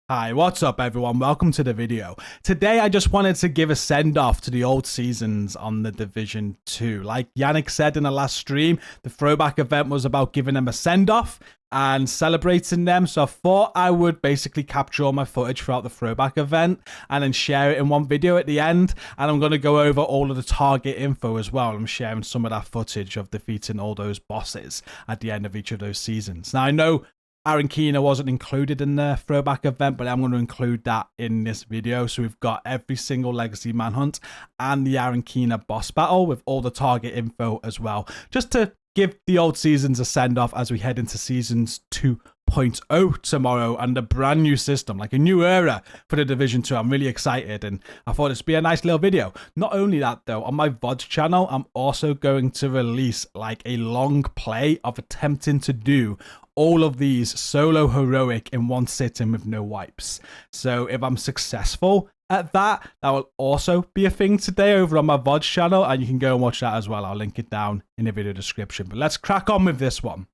Hi, what's up everyone? Welcome to the video. Today I just wanted to give a send-off to the old seasons on the Division 2. Like Yannick said in the last stream, the throwback event was about giving them a send-off and celebrating them. So I thought I would basically capture all my footage throughout the throwback event and then share it in one video at the end. And I'm going to go over all of the target info as well. I'm sharing some of that footage of defeating all those bosses at the end of each of those seasons. Now I know Aaron Keener wasn't included in the throwback event, but I'm going to include that in this video. So we've got every single Legacy Manhunt and the Aaron Keener boss battle with all the target info as well, just to give the old seasons a send-off as we head into seasons 2.0 tomorrow and a brand new system, like a new era for the Division 2. I'm really excited and I thought this would be a nice little video. Not only that though, on my VOD channel, I'm also going to release like a long play of attempting to do all of these solo heroic in one sitting with no wipes. So if I'm successful at that, that will also be a thing today over on my VOD channel, and you can go and watch that as well. I'll link it down in the video description. But let's crack on with this one.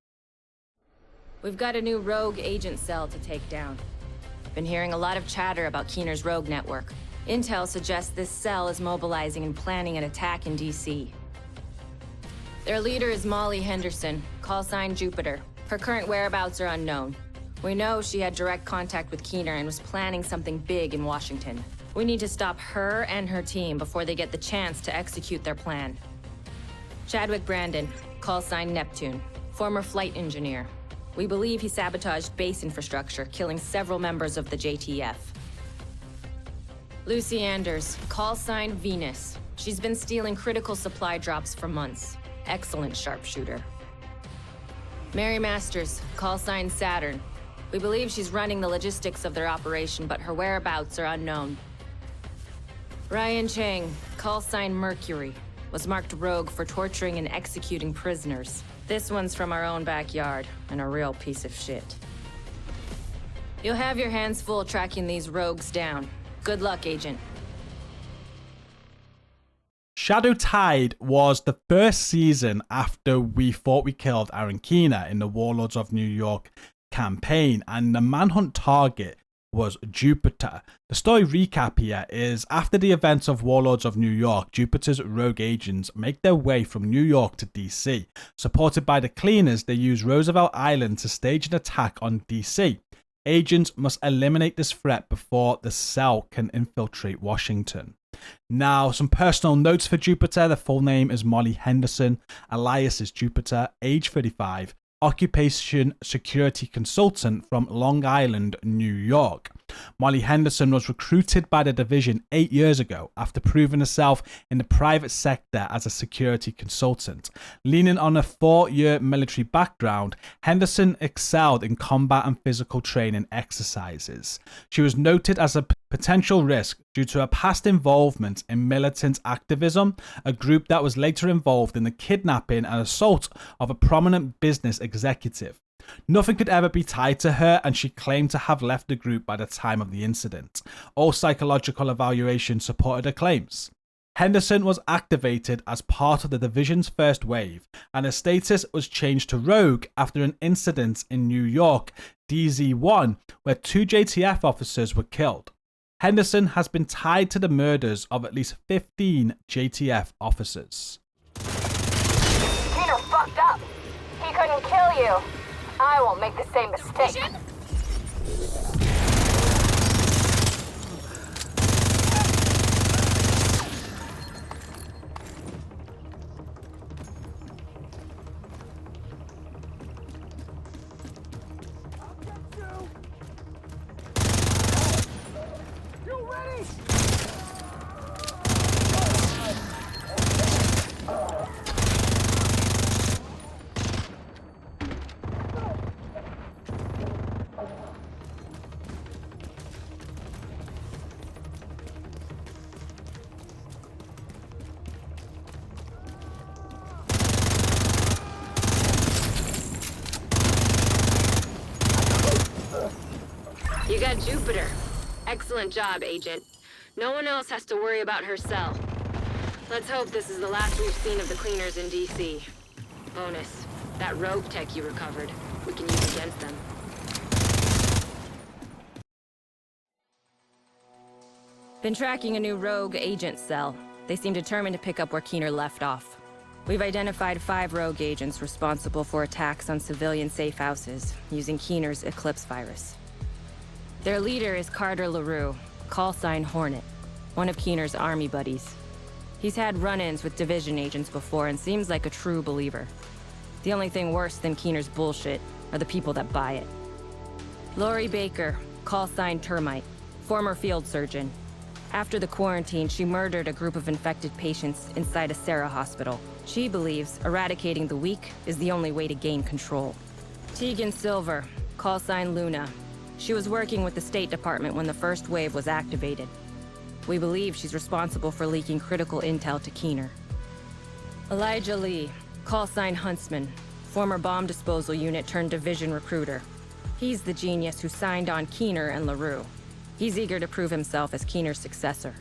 We've got a new rogue agent cell to take down. Been hearing a lot of chatter about Keener's rogue network. Intel suggests this cell is mobilizing and planning an attack in DC. Their leader is Molly Henderson, call sign Jupiter. Her current whereabouts are unknown. We know she had direct contact with Keener and was planning something big in Washington. We need to stop her and her team before they get the chance to execute their plan. Chadwick Brandon, call sign Neptune, former flight engineer. We believe he sabotaged base infrastructure, killing several members of the JTF. Lucy Anders, call sign Venus. She's been stealing critical supply drops for months. Excellent sharpshooter. Mary Masters, call sign Saturn. We believe she's running the logistics of their operation, but her whereabouts are unknown. Ryan Chang, call sign Mercury, was marked rogue for torturing and executing prisoners. This one's from our own backyard, and a real piece of shit. You'll have your hands full tracking these rogues down. Good luck, Agent. Shadow Tide was the first season after we thought we killed Aaron Keener in the Warlords of New York campaign, and the manhunt target was Jupiter. The story recap here is after the events of Warlords of New York, Jupiter's rogue agents make their way from New York to DC. Supported by the cleaners, they use Roosevelt Island to stage an attack on DC. Agents must eliminate this threat before the cell can infiltrate Washington. Now, some personal notes for Jupiter. The full name is Molly Henderson. Alias is Jupiter, age 35. Occupation security consultant from Long Island, New York. Molly Henderson was recruited by the division 8 years ago after proving herself in the private sector as a security consultant. Leaning on a 4-year military background, Henderson excelled in combat and physical training exercises. She was noted as a potential risk due to her past involvement in militant activism, a group that was later involved in the kidnapping and assault of a prominent business executive. Nothing could ever be tied to her, and she claimed to have left the group by the time of the incident. All psychological evaluations supported her claims. Henderson was activated as part of the division's first wave, and her status was changed to rogue after an incident in New York, DZ1, where 2 JTF officers were killed. Henderson has been tied to the murders of at least 15 JTF officers. Peter fucked up. He couldn't kill you. I won't make the same mistake. You ready? You got Jupiter. Excellent job, Agent. No one else has to worry about her cell. Let's hope this is the last we've seen of the cleaners in DC. Bonus, that rogue tech you recovered, we can use against them. Been tracking a new rogue agent cell. They seem determined to pick up where Keener left off. We've identified 5 rogue agents responsible for attacks on civilian safe houses using Keener's Eclipse virus. Their leader is Carter LaRue, call sign Hornet, one of Keener's army buddies. He's had run-ins with Division agents before and seems like a true believer. The only thing worse than Keener's bullshit are the people that buy it. Lori Baker, call sign Termite, former field surgeon. After the quarantine, she murdered a group of infected patients inside a Sarah hospital. She believes eradicating the weak is the only way to gain control. Tegan Silver, call sign Luna. She was working with the State Department when the first wave was activated. We believe she's responsible for leaking critical intel to Keener. Elijah Lee, call sign Huntsman, former bomb disposal unit turned division recruiter. He's the genius who signed on Keener and LaRue. He's eager to prove himself as Keener's successor.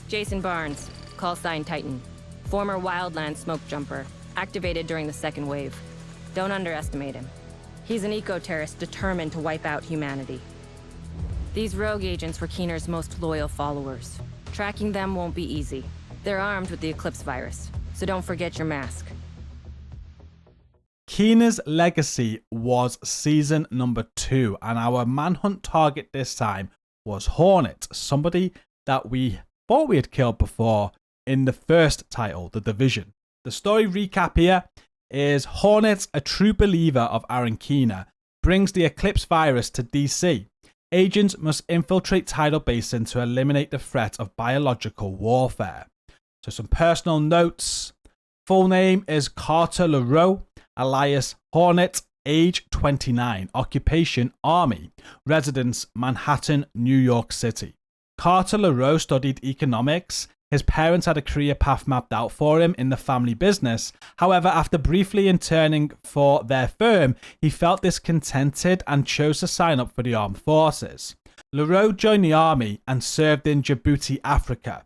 Jason Barnes, call sign Titan, former Wildland smoke jumper, activated during the second wave. Don't underestimate him. He's an eco-terrorist determined to wipe out humanity. These rogue agents were Keener's most loyal followers. Tracking them won't be easy. They're armed with the Eclipse virus, so don't forget your mask. Keener's legacy was season number 2, and our manhunt target this time was Hornet, somebody that we thought we had killed before in the first title, The Division. The story recap here is Hornet, a true believer of Aaron Keener, brings the Eclipse virus to DC. Agents must infiltrate Tidal Basin to eliminate the threat of biological warfare. So some personal notes. Full name is Carter LaRue, alias Hornet, age 29, occupation Army, residence Manhattan, New York City. Carter LaRue studied economics. His parents had a career path mapped out for him in the family business. However, after briefly interning for their firm, he felt discontented and chose to sign up for the armed forces. LaRue joined the army and served in Djibouti, Africa.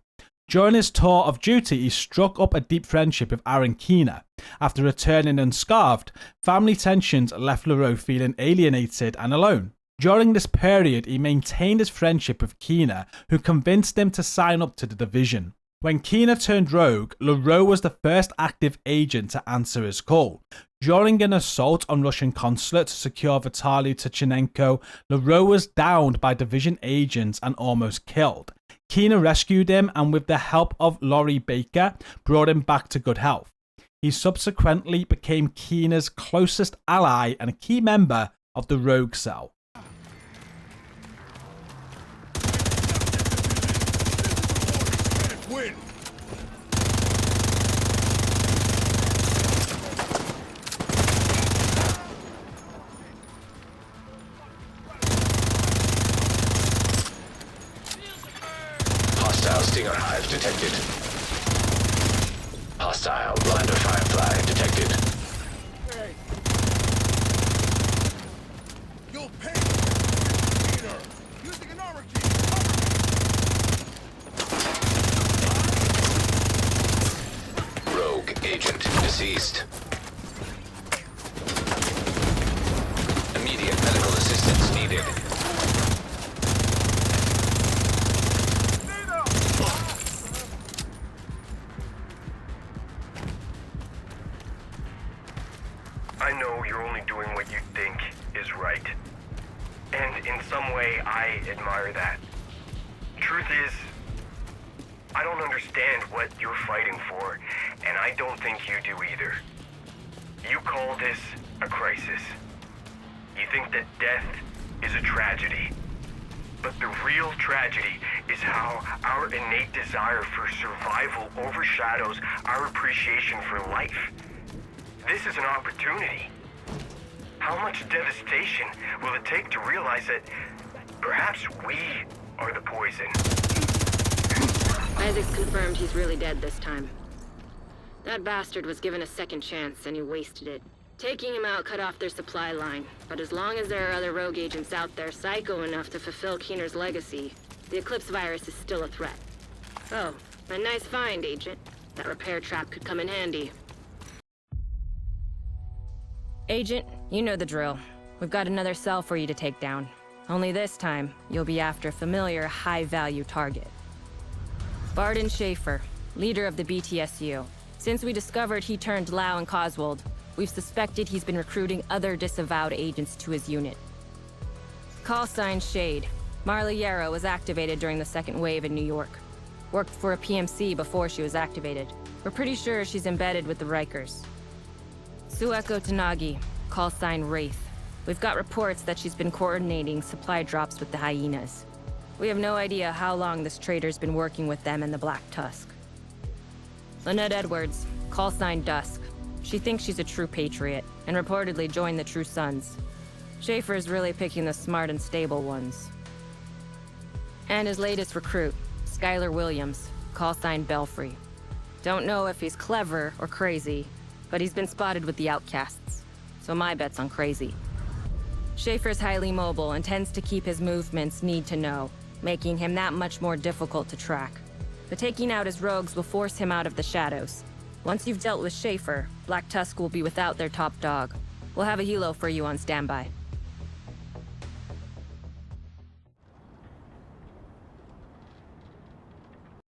During his tour of duty, he struck up a deep friendship with Aaron Keener. After returning unscarred, family tensions left LaRue feeling alienated and alone. During this period, he maintained his friendship with Keener, who convinced him to sign up to the Division. When Keener turned rogue, LaRue was the first active agent to answer his call. During an assault on Russian consulate to secure Vitaly Tuchenenko, LaRue was downed by Division agents and almost killed. Keener rescued him and, with the help of Lori Baker, brought him back to good health. He subsequently became Keener's closest ally and a key member of the Rogue Cell. Win. Hostile Stinger Hive detected. Hostile Blinder Firefly detected. Hey. You'll pay. Peter. Using an armor key. Rogue agent deceased. Immediate medical assistance needed. I know you're only doing what you think is right. And in some way, I admire that. Truth is, I don't understand what you're fighting for, and I don't think you do either. You call this a crisis. You think that death is a tragedy. But the real tragedy is how our innate desire for survival overshadows our appreciation for life. This is an opportunity. How much devastation will it take to realize that perhaps we are the poison? Isaac's confirmed he's really dead this time. That bastard was given a second chance and he wasted it. Taking him out cut off their supply line, but as long as there are other rogue agents out there psycho enough to fulfill Keener's legacy, the Eclipse virus is still a threat. Oh, a nice find, Agent. That repair trap could come in handy. Agent, you know the drill. We've got another cell for you to take down. Only this time, you'll be after a familiar, high-value target. Barden Schaefer, leader of the BTSU. Since we discovered he turned Lau and Coswold, we've suspected he's been recruiting other disavowed agents to his unit. Call sign Shade. Marla Yarrow was activated during the second wave in New York. Worked for a PMC before she was activated. We're pretty sure she's embedded with the Rikers. Sueko Tanagi, call sign Wraith. We've got reports that she's been coordinating supply drops with the Hyenas. We have no idea how long this traitor's been working with them and the Black Tusk. Lynette Edwards, call sign Dusk. She thinks she's a true patriot, and reportedly joined the True Sons. Schaefer's really picking the smart and stable ones. And his latest recruit, Skylar Williams, call sign Belfry. Don't know if he's clever or crazy, but he's been spotted with the outcasts. So my bet's on crazy. Schaefer's highly mobile and tends to keep his movements need to know, making him that much more difficult to track. But taking out his rogues will force him out of the shadows. Once you've dealt with Schaefer, Black Tusk will be without their top dog. We'll have a helo for you on standby.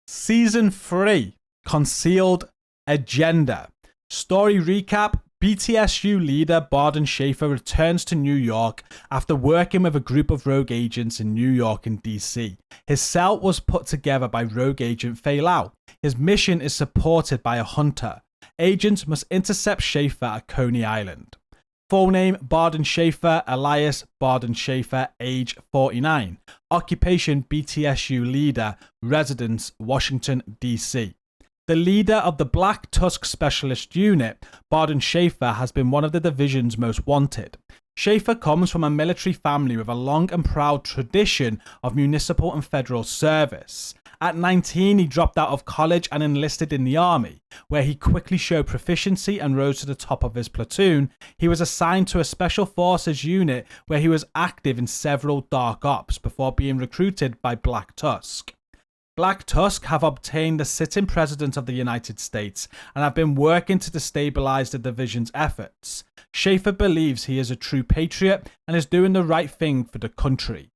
Season 3, Concealed Agenda. Story recap: BTSU leader Barden Schaefer returns to New York after working with a group of rogue agents in New York and DC. His cell was put together by rogue agent Fei Lau. His mission is supported by a hunter. Agents must intercept Schaefer at Coney Island. Full name: Barden Schaefer, alias Barden Schaefer, age 49. Occupation: BTSU leader, residence Washington, DC. The leader of the Black Tusk Specialist Unit, Barden Schaefer has been one of the division's most wanted. Schaefer comes from a military family with a long and proud tradition of municipal and federal service. At 19, he dropped out of college and enlisted in the army, where he quickly showed proficiency and rose to the top of his platoon. He was assigned to a special forces unit where he was active in several dark ops before being recruited by Black Tusk. Black Tusk have obtained the sitting president of the United States and have been working to destabilize the division's efforts. Schaefer believes he is a true patriot and is doing the right thing for the country.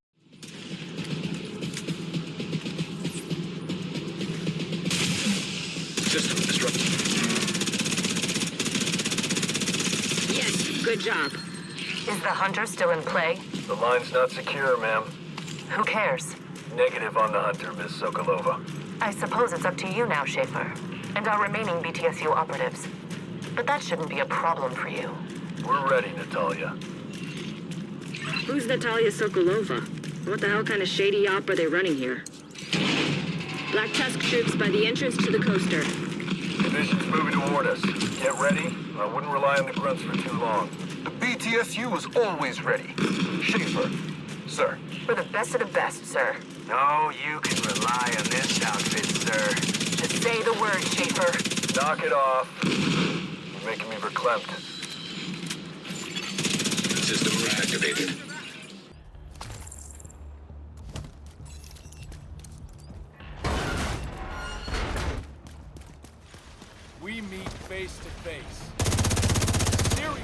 System disrupted. Yes, good job. Is the hunter still in play? The line's not secure, ma'am. Who cares? Negative on the hunter, Miss Sokolova. I suppose it's up to you now, Schaefer, and our remaining BTSU operatives. But that shouldn't be a problem for you. We're ready, Natalia. Who's Natalia Sokolova? What the hell kind of shady op are they running here? Black Tusk troops by the entrance to the coaster. Division's moving toward us. Get ready. I wouldn't rely on the grunts for too long. The BTSU is always ready. Schaefer, sir. We're the best of the best, sir. No, you can rely on this outfit, sir. Just say the word, Schaefer. Knock it off. You're making me verklempt. System reactivated. We meet face to face. Serious.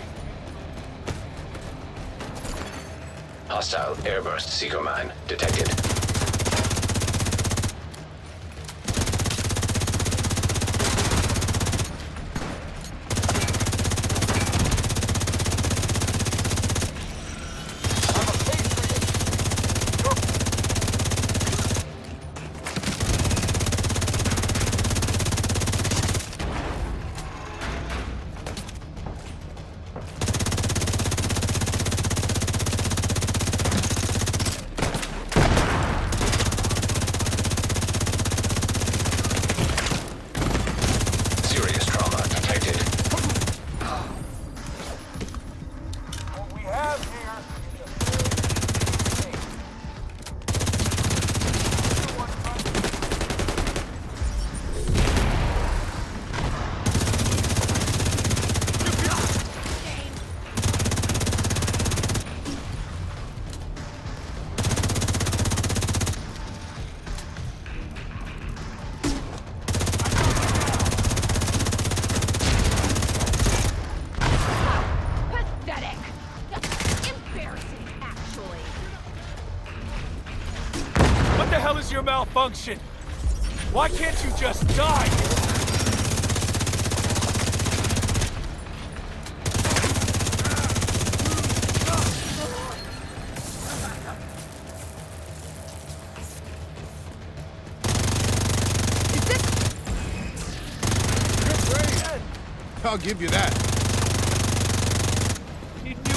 Hostile airburst seeker mine detected. What the hell is your malfunction? Why can't you just die? I'll give you that. Need new...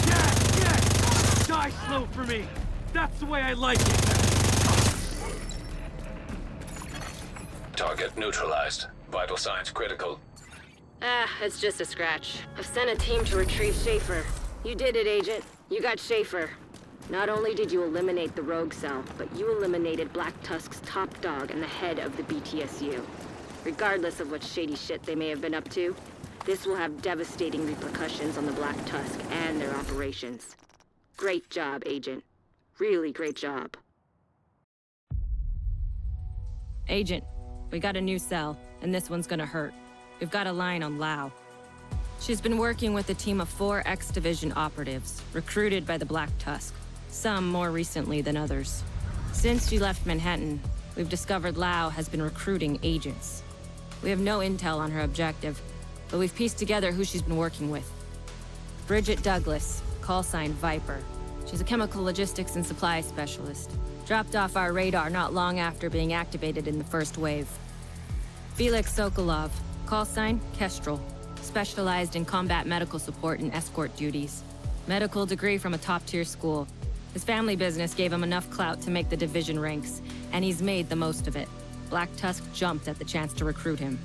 Yeah! Die slow for me. That's the way I like it. Target neutralized. Vital signs critical. Ah, it's just a scratch. I've sent a team to retrieve Schaefer. You did it, Agent. You got Schaefer. Not only did you eliminate the rogue cell, but you eliminated Black Tusk's top dog and the head of the BTSU. Regardless of what shady shit they may have been up to, this will have devastating repercussions on the Black Tusk and their operations. Great job, Agent. Really great job. Agent, we got a new cell, and this one's gonna hurt. We've got a line on Lau. She's been working with a team of 4 X-Division operatives, recruited by the Black Tusk, some more recently than others. Since she left Manhattan, we've discovered Lau has been recruiting agents. We have no intel on her objective, but we've pieced together who she's been working with. Bridget Douglas, call sign Viper. She's a chemical logistics and supply specialist. Dropped off our radar not long after being activated in the first wave. Felix Sokolov, call sign Kestrel. Specialized in combat medical support and escort duties. Medical degree from a top-tier school. His family business gave him enough clout to make the division ranks, and he's made the most of it. Black Tusk jumped at the chance to recruit him.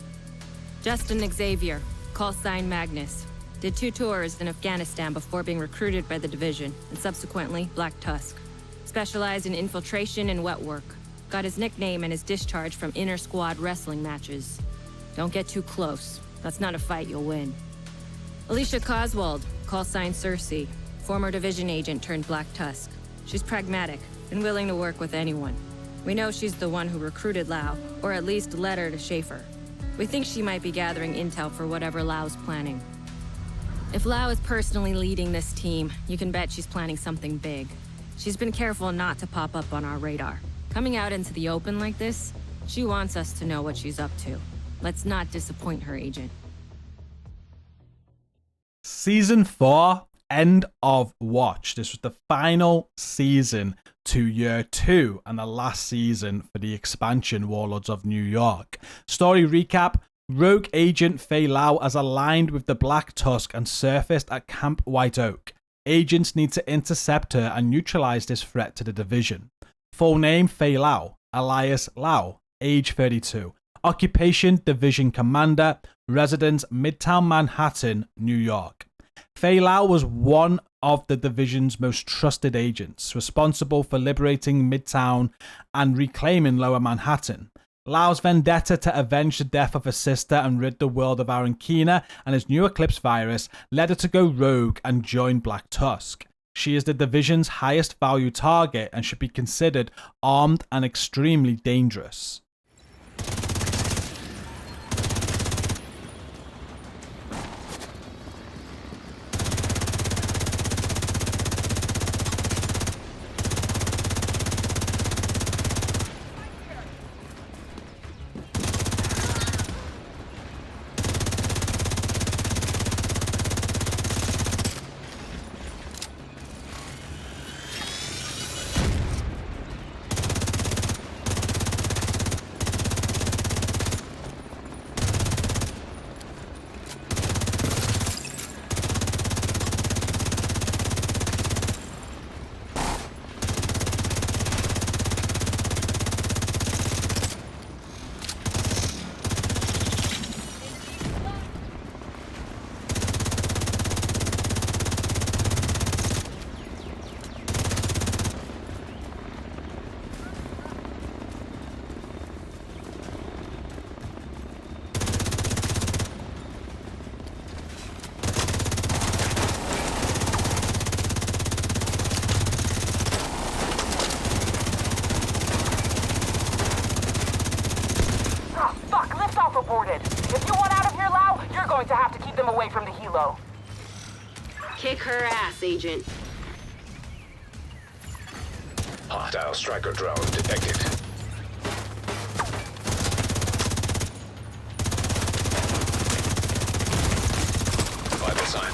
Justin Xavier, call sign Magnus. Did 2 tours in Afghanistan before being recruited by the division, and subsequently Black Tusk. Specialized in infiltration and wet work. Got his nickname and his discharge from inter-squad wrestling matches. Don't get too close. That's not a fight you'll win. Alicia Coswald, call sign Cersei. Former division agent turned Black Tusk. She's pragmatic and willing to work with anyone. We know she's the one who recruited Lau, or at least led her to Schaefer. We think she might be gathering intel for whatever Lau's planning. If Lau is personally leading this team, you can bet she's planning something big. She's been careful not to pop up on our radar. Coming out into the open like this, she wants us to know what she's up to. Let's not disappoint her, Agent. Season 4, End of Watch. This was the final season to Year 2 and the last season for the expansion Warlords of New York. Story recap. Rogue Agent Fei Lau has aligned with the Black Tusk and surfaced at Camp White Oak. Agents need to intercept her and neutralize this threat to the division. Full name Fei Lau, alias Lau, age 32. Occupation Division Commander, residence Midtown Manhattan, New York. Fei Lau was one of the division's most trusted agents, responsible for liberating Midtown and reclaiming Lower Manhattan. Lau's vendetta to avenge the death of her sister and rid the world of Arankina and his new Eclipse virus led her to go rogue and join Black Tusk. She is the division's highest value target and should be considered armed and extremely dangerous. aborted. If you want out of here, Lau, you're going to have to keep them away from the helo. Kick her ass, Agent. Hostile striker drone detected. Vital sign.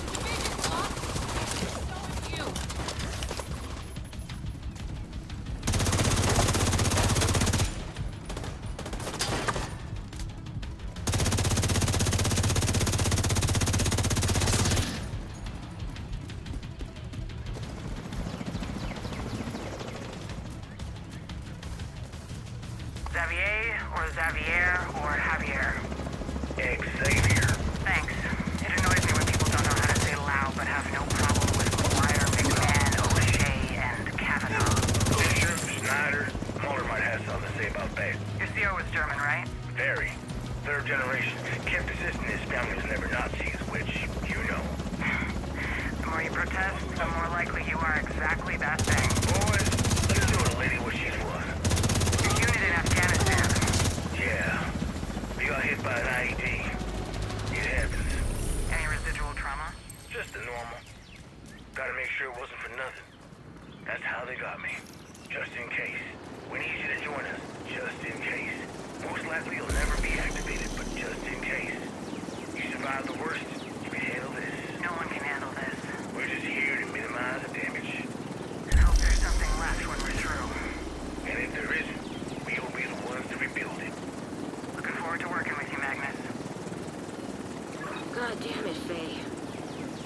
Xavier or Javier? Xavier. Thanks. It annoys me when people don't know how to say Lau but have no problem with McGuire, McMahon, O'Shea, and Kavanaugh. Fisher, Schneider, Muller might have something to say about that. Your CO was German, right? Very. Third generation. Kept assisting his family was never Nazis, which you know. The more you protest, the more likely you are exactly that thing. Boys, let us do a lady what she's was. Your unit in Afghanistan. Yeah. We got hit by an IED. It happens. Any residual trauma? Just the normal. Gotta make sure it wasn't for nothing. That's how they got me. Just in case. We need you to join us. Just in case. Most likely you'll never be activated, but just in case. You survive the worst, you can handle this. No one can handle this. We're just here to minimize the damage. And hope there's something left when we're through. And if there isn't, we will be the ones to rebuild it. Looking forward to working with you, Magnus. God damn it, Faye.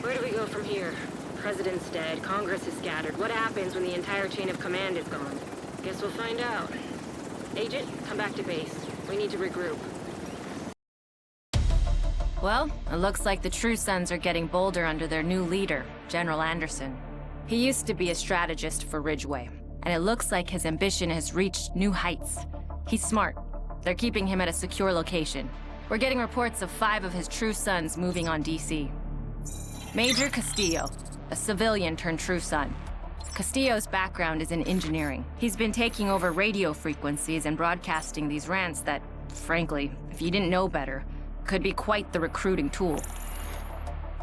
Where do we go from here? President's dead, Congress is scattered. What happens when the entire chain of command is gone? Guess we'll find out. Agent, come back to base. We need to regroup. Well, it looks like the True Sons are getting bolder under their new leader, General Anderson. He used to be a strategist for Ridgeway, and it looks like his ambition has reached new heights. He's smart. They're keeping him at a secure location. We're getting reports of 5 of his True Sons moving on DC. Major Castillo, a civilian turned True Son. Castillo's background is in engineering. He's been taking over radio frequencies and broadcasting these rants that, frankly, if you didn't know better, could be quite the recruiting tool.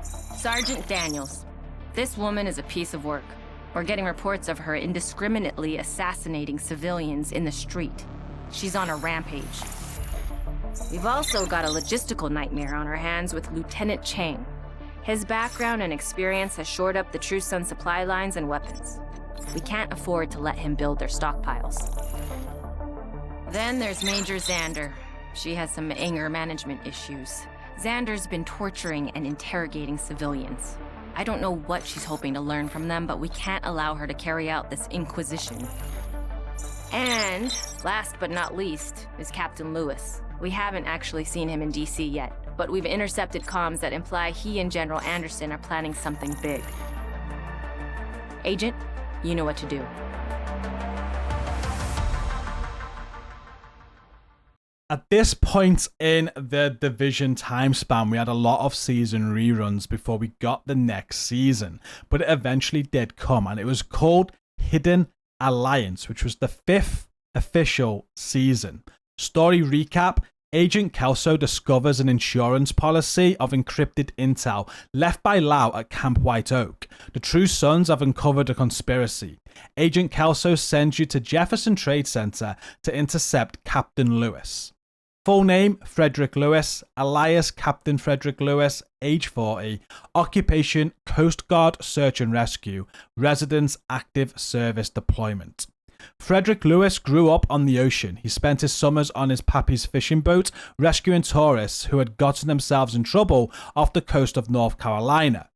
Sergeant Daniels. This woman is a piece of work. We're getting reports of her indiscriminately assassinating civilians in the street. She's on a rampage. We've also got a logistical nightmare on our hands with Lieutenant Chang. His background and experience has shored up the True Sun supply lines and weapons. We can't afford to let him build their stockpiles. Then there's Major Xander. She has some anger management issues. Xander's been torturing and interrogating civilians. I don't know what she's hoping to learn from them, but we can't allow her to carry out this inquisition. And last but not least is Captain Lewis. We haven't actually seen him in DC yet, but we've intercepted comms that imply he and General Anderson are planning something big. Agent, you know what to do. At this point in the Division time span, we had a lot of season reruns before we got the next season, but it eventually did come, and it was called Hidden Alliance, which was the 5th official season. Story recap: Agent Kelso discovers an insurance policy of encrypted intel left by Lau at Camp White Oak. The True Sons have uncovered a conspiracy. Agent Kelso sends you to Jefferson Trade Center to intercept Captain Lewis. Full name: Frederick Lewis, alias Captain Frederick Lewis, age 40, occupation Coast Guard Search and Rescue, residence active service deployment. Frederick Lewis grew up on the ocean. He spent his summers on his pappy's fishing boat, rescuing tourists who had gotten themselves in trouble off the coast of North Carolina.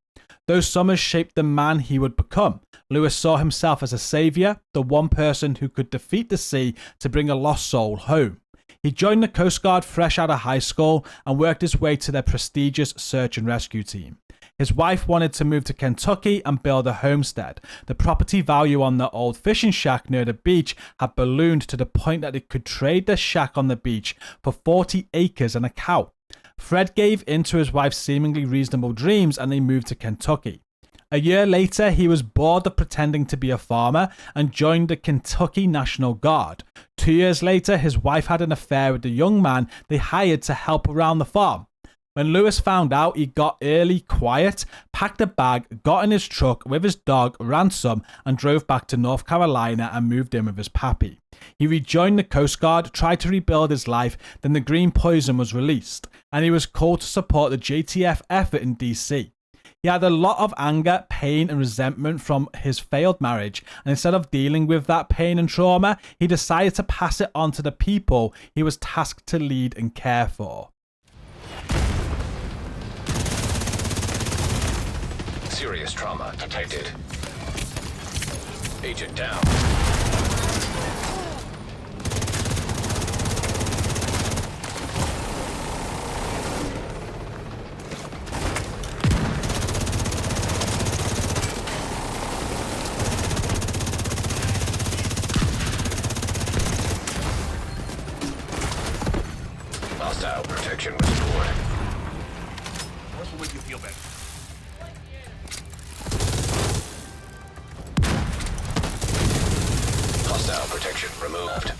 Those summers shaped the man he would become. Lewis saw himself as a savior, the one person who could defeat the sea to bring a lost soul home. He joined the Coast Guard fresh out of high school and worked his way to their prestigious search and rescue team. His wife wanted to move to Kentucky and build a homestead. The property value on the old fishing shack near the beach had ballooned to the point that it could trade the shack on the beach for 40 acres and a cow. Fred gave in to his wife's seemingly reasonable dreams and they moved to Kentucky. A year later, he was bored of pretending to be a farmer and joined the Kentucky National Guard. 2 years later, his wife had an affair with the young man they hired to help around the farm. When Lewis found out, he got eerily quiet, packed a bag, got in his truck with his dog, Ransom, and drove back to North Carolina and moved in with his pappy. He rejoined the Coast Guard, tried to rebuild his life, then the green poison was released, and he was called to support the JTF effort in DC. He had a lot of anger, pain, and resentment from his failed marriage, and instead of dealing with that pain and trauma, he decided to pass it on to the people he was tasked to lead and care for. Serious trauma detected. Agent down. Hostile protection restored. This will make you feel better. Hostile protection removed.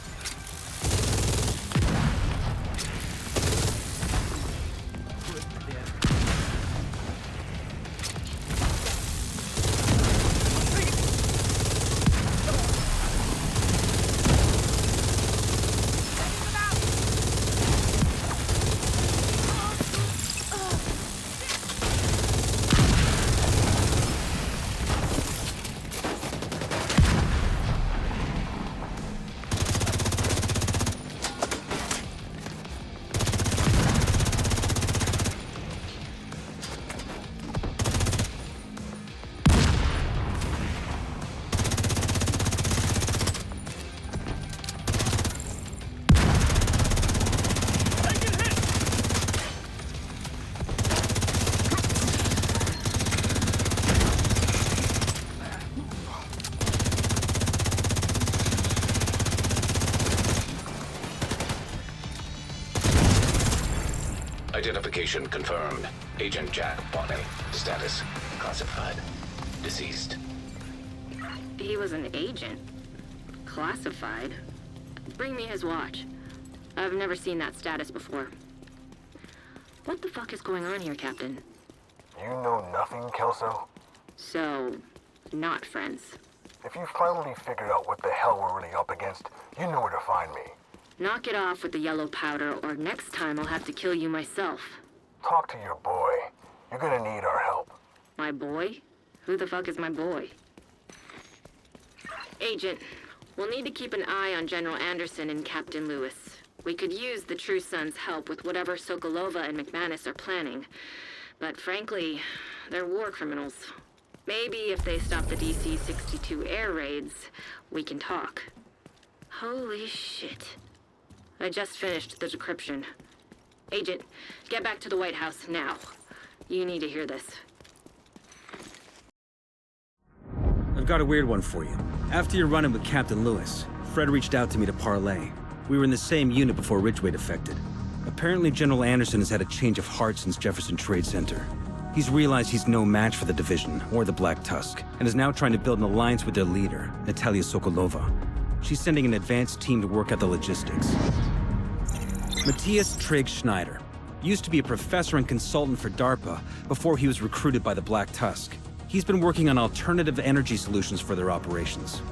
Identification confirmed. Agent Jack Bonney. Status classified. Deceased. He was an agent. Classified. Bring me his watch. I've never seen that status before. What the fuck is going on here, Captain? You know nothing, Kelso? So, not friends. If you finally figured out what the hell we're really up against, you know where to find me. Knock it off with the yellow powder, or next time I'll have to kill you myself. Talk to your boy. You're gonna need our help. My boy? Who the fuck is my boy? Agent, we'll need to keep an eye on General Anderson and Captain Lewis. We could use the True Sons' help with whatever Sokolova and McManus are planning. But frankly, they're war criminals. Maybe if they stop the DC-62 air raids, we can talk. Holy shit. I just finished the decryption. Agent, get back to the White House now. You need to hear this. I've got a weird one for you. After your run-in with Captain Lewis, Fred reached out to me to parlay. We were in the same unit before Ridgway defected. Apparently General Anderson has had a change of heart since Jefferson Trade Center. He's realized he's no match for the Division, or the Black Tusk, and is now trying to build an alliance with their leader, Natalia Sokolova. She's sending an advanced team to work out the logistics. Matthias Trigg Schneider used to be a professor and consultant for DARPA before he was recruited by the Black Tusk. He's been working on alternative energy solutions for their operations.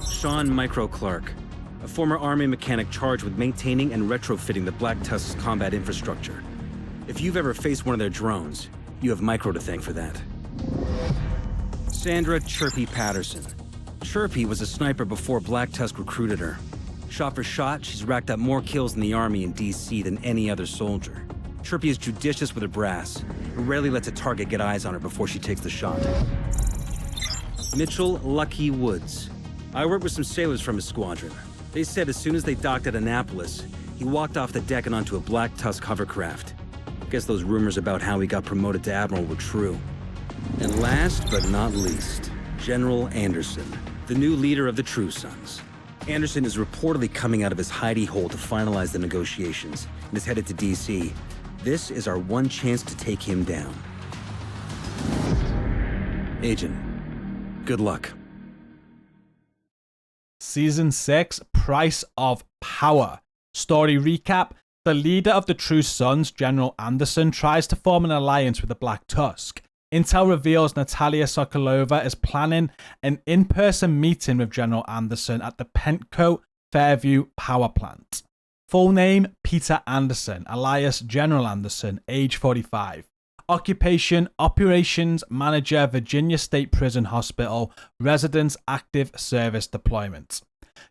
Sean Micro Clark, a former Army mechanic charged with maintaining and retrofitting the Black Tusk's combat infrastructure. If you've ever faced one of their drones, you have Micro to thank for that. Sandra Chirpy Patterson. Chirpy was a sniper before Black Tusk recruited her. Shot for shot, she's racked up more kills in the Army in DC than any other soldier. Chirpy is judicious with her brass, and rarely lets a target get eyes on her before she takes the shot. Mitchell Lucky Woods. I worked with some sailors from his squadron. They said as soon as they docked at Annapolis, he walked off the deck and onto a Black Tusk hovercraft. Guess those rumors about how he got promoted to Admiral were true. And last but not least, General Anderson, the new leader of the True Sons. Anderson is reportedly coming out of his hidey hole to finalize the negotiations and is headed to DC. This is our one chance to take him down. Agent, good luck. Season 6, Price of Power. Story recap. The leader of the True Sons, General Anderson, tries to form an alliance with the Black Tusk. Intel reveals Natalia Sokolova is planning an in-person meeting with General Anderson at the Pentco Fairview power plant. Full name, Peter Anderson, alias General Anderson, age 45. Occupation, Operations Manager, Virginia State Prison Hospital, Residence Active Service Deployment.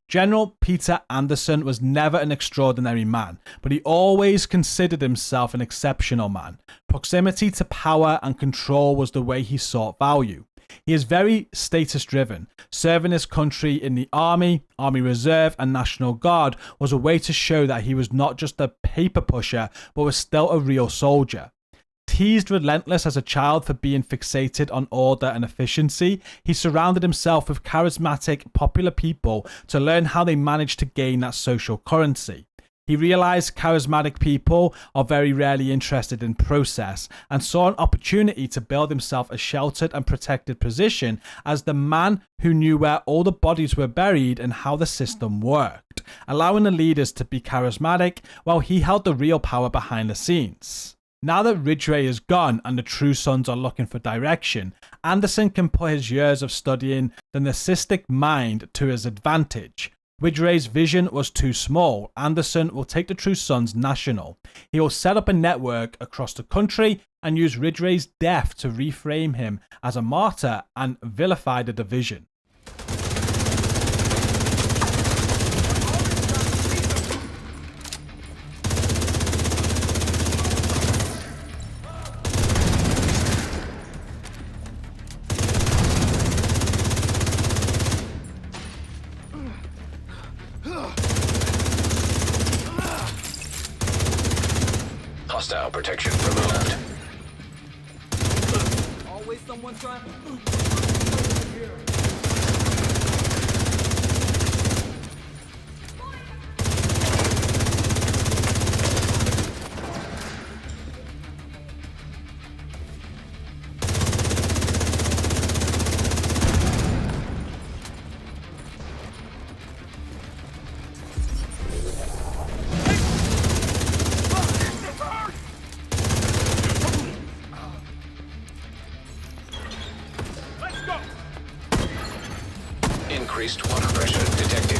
General Peter Anderson was never an extraordinary man, but he always considered himself an exceptional man. Proximity to power and control was the way he sought value. He is very status-driven. Serving his country in the Army, Army Reserve, and National Guard was a way to show that he was not just a paper pusher, but was still a real soldier. Teased relentless as a child for being fixated on order and efficiency, he surrounded himself with charismatic, popular people to learn how they managed to gain that social currency. He realized charismatic people are very rarely interested in process and saw an opportunity to build himself a sheltered and protected position as the man who knew where all the bodies were buried and how the system worked, allowing the leaders to be charismatic while he held the real power behind the scenes. Now that Ridgway is gone and the True Sons are looking for direction, Anderson can put his years of studying the narcissistic mind to his advantage. Ridgway's vision was too small. Anderson will take the True Sons national. He will set up a network across the country and use Ridgway's death to reframe him as a martyr and vilify the division. Hostile protection removed. Always someone trying. Increased water pressure detected.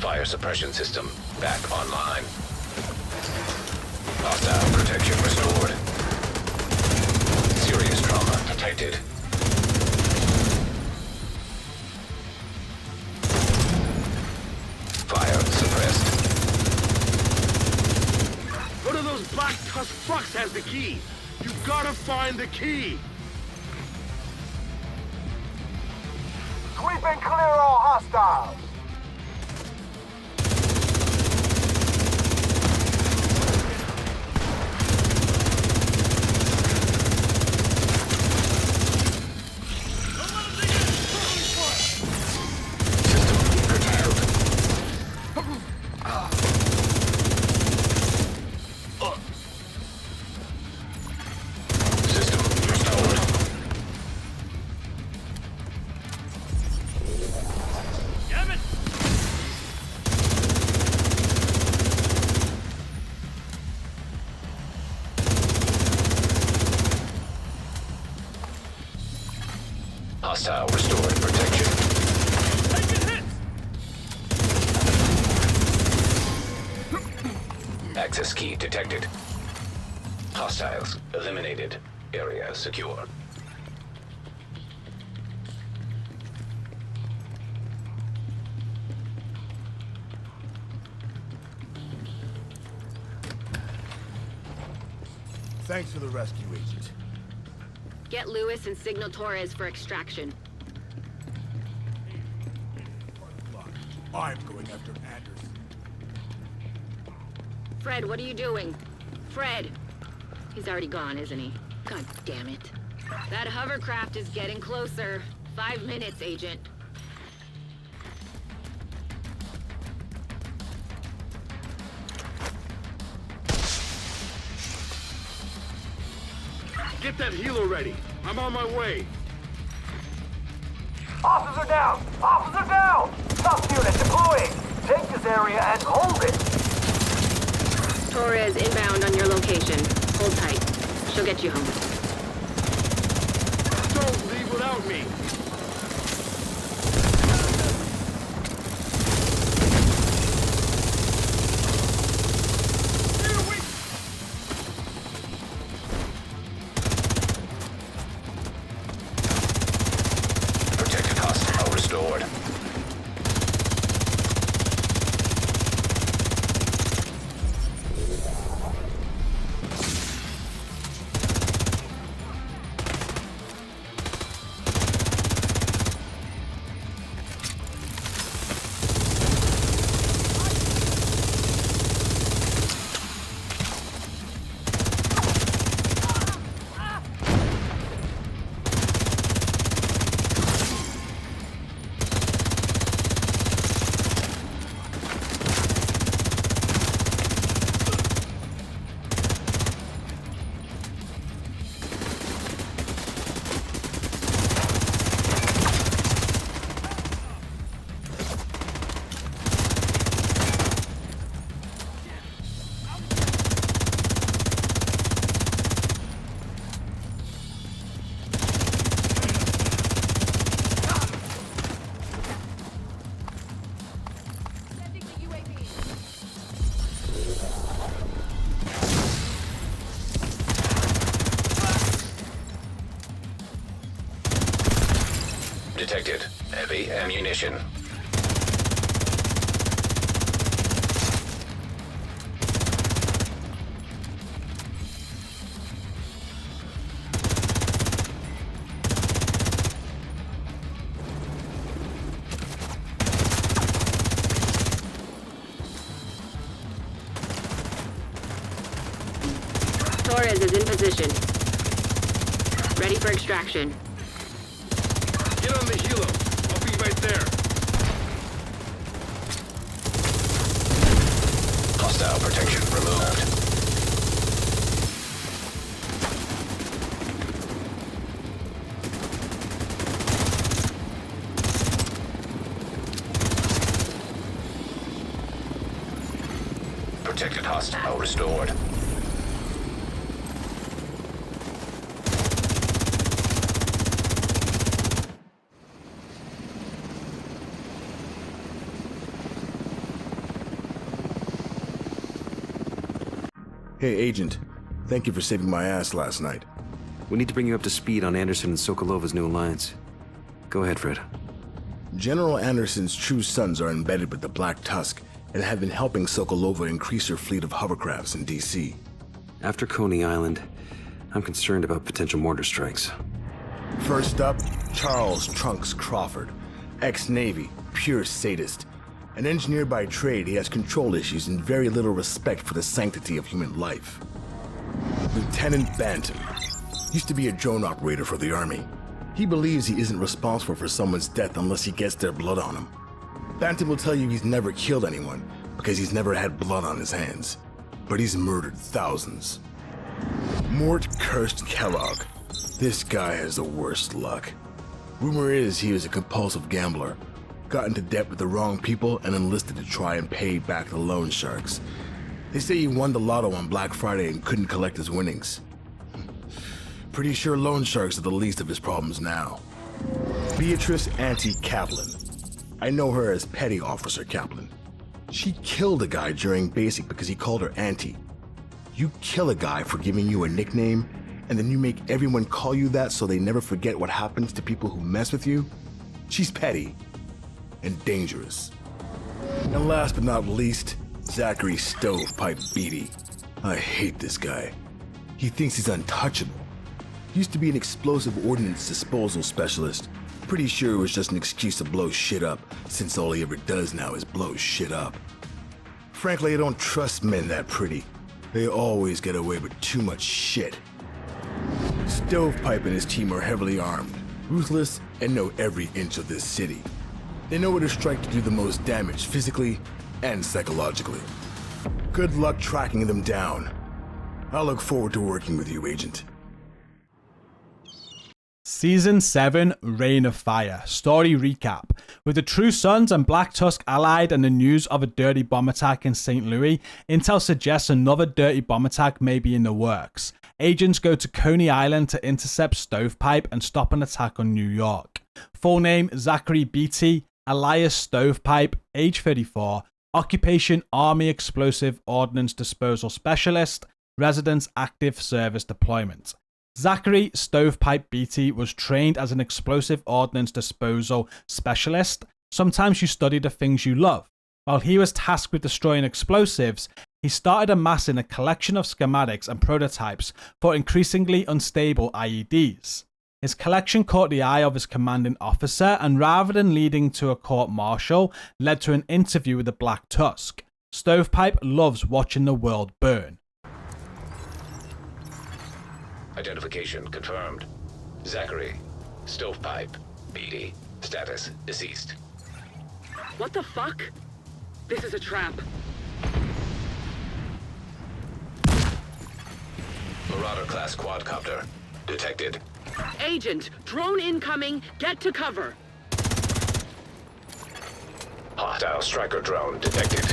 Fire suppression system back online. Hostile protection restored. Serious trauma detected. Fire suppressed. One of those Black Tusk fucks has the key. You gotta find the key. Sweep and clear all hostiles. Hostile restored protection. Access key detected. Hostiles eliminated. Area secure. Thanks for the rescue, Agent. Get Lewis and signal Torres for extraction. I'm going after Anderson. Fred, what are you doing? Fred! He's already gone, isn't he? God damn it. That hovercraft is getting closer. 5 minutes, Agent. Get that helo ready. I'm on my way. Officer down! Officer down! Top unit deploying! Take this area and hold it! Torres inbound on your location. Hold tight. She'll get you home. Don't leave without me. Protected hostile restored. Detected. Heavy ammunition. Torres is in position. Ready for extraction. Get on the helo. I'll be right there. Hostile protection removed. Protected hostile restored. Hey, Agent. Thank you for saving my ass last night. We need to bring you up to speed on Anderson and Sokolova's new alliance. Go ahead, Fred. General Anderson's true sons are embedded with the Black Tusk and have been helping Sokolova increase her fleet of hovercrafts in DC. After Coney Island, I'm concerned about potential mortar strikes. First up, Charles Trunks Crawford, ex-Navy, pure sadist. An engineer by trade, he has control issues and very little respect for the sanctity of human life. Lieutenant Bantam used to be a drone operator for the Army. He believes he isn't responsible for someone's death unless he gets their blood on him. Bantam will tell you he's never killed anyone because he's never had blood on his hands. But he's murdered thousands. Mort Cursed Kellogg. This guy has the worst luck. Rumor is he was a compulsive gambler. Got into debt with the wrong people and enlisted to try and pay back the loan sharks. They say he won the lotto on Black Friday and couldn't collect his winnings. Pretty sure loan sharks are the least of his problems now. Beatrice Auntie Kaplan. I know her as Petty Officer Kaplan. She killed a guy during basic because he called her Auntie. You kill a guy for giving you a nickname, and then you make everyone call you that so they never forget what happens to people who mess with you? She's petty. And dangerous. And last but not least, Zachary Stovepipe Beatty. I hate this guy. He thinks he's untouchable. Used to be an explosive ordnance disposal specialist. Pretty sure it was just an excuse to blow shit up, since all he ever does now is blow shit up. Frankly, I don't trust men that pretty. They always get away with too much shit. Stovepipe and his team are heavily armed, ruthless, and know every inch of this city. They know where to strike to do the most damage physically and psychologically. Good luck tracking them down. I look forward to working with you, Agent. Season 7, Reign of Fire. Story recap. With the True Sons and Black Tusk allied and the news of a dirty bomb attack in St. Louis, intel suggests another dirty bomb attack may be in the works. Agents go to Coney Island to intercept Stovepipe and stop an attack on New York. Full name, Zachary Beatty, alias Stovepipe, age 34, occupation Army Explosive Ordnance Disposal Specialist, residence active service deployment. Zachary Stovepipe Beatty was trained as an explosive ordnance disposal specialist. Sometimes you study the things you love. While he was tasked with destroying explosives, he started amassing a collection of schematics and prototypes for increasingly unstable IEDs. His collection caught the eye of his commanding officer, and rather than leading to a court-martial, led to an interview with the Black Tusk. Stovepipe loves watching the world burn. Identification confirmed. Zachary, Stovepipe, Beatty, status deceased. What the fuck? This is a trap. Marauder-class quadcopter detected. Agent, drone incoming, get to cover. Hostile striker drone detected.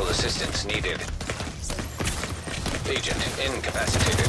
Assistance needed. Agent incapacitated.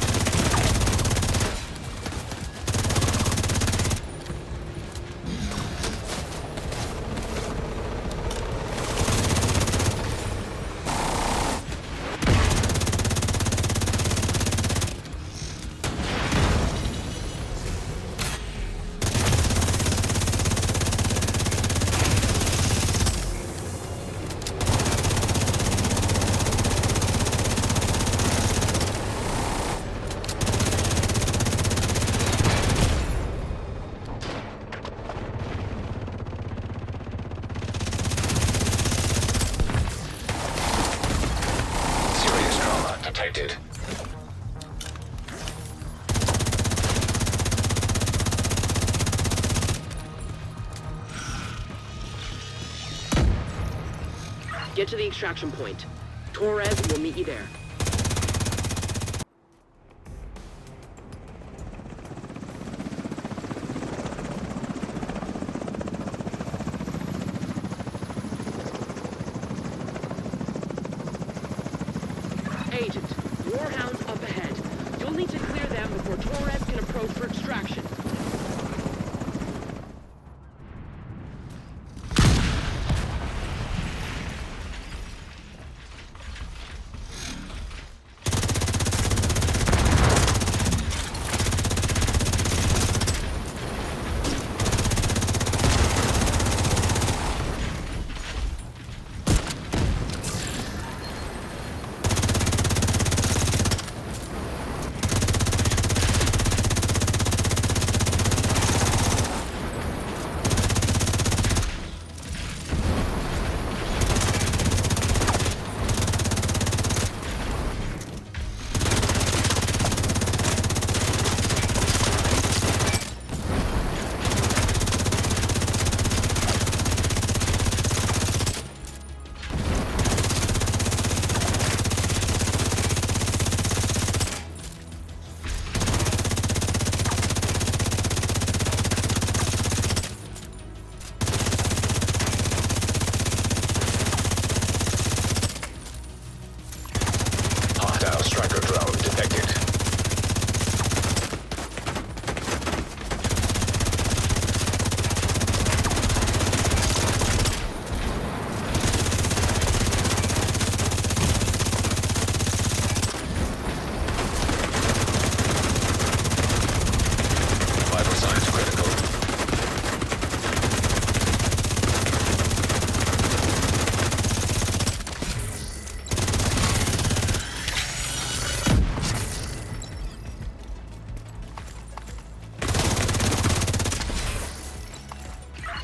Detected. Get to the extraction point. Torres will meet you there. Agent, warhounds up ahead. You'll need to clear them before Torres can approach for extraction.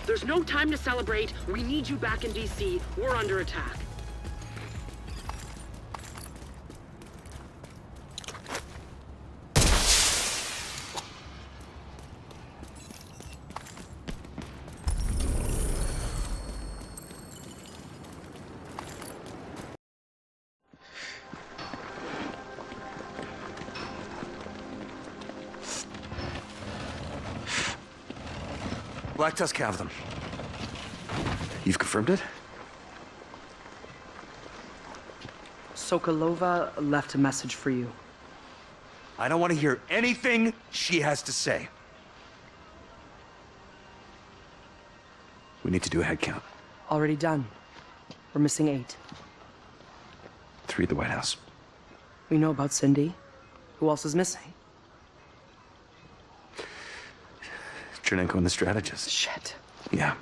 There's no time to celebrate. We need you back in DC. We're under attack. Black Tusk have them. You've confirmed it? Sokolova left a message for you. I don't want to hear anything she has to say. We need to do a head count. Already done. We're missing 8. 3 at the White House. We know about Cindy. Who else is missing? Chernenko and the strategist. Shit. Yeah.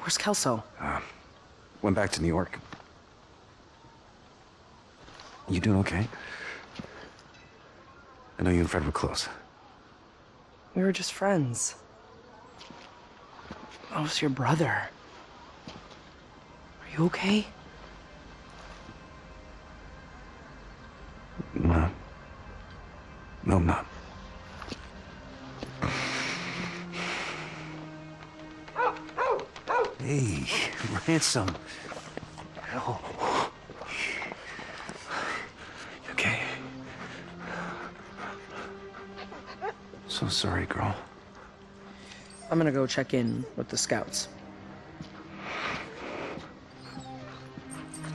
Where's Kelso? Went back to New York. You doing okay? I know you and Fred were close. We were just friends. I was your brother. Are you okay? No. No, I'm not. Hey, Ransom. Hell. Okay. So sorry, girl. I'm gonna go check in with the scouts.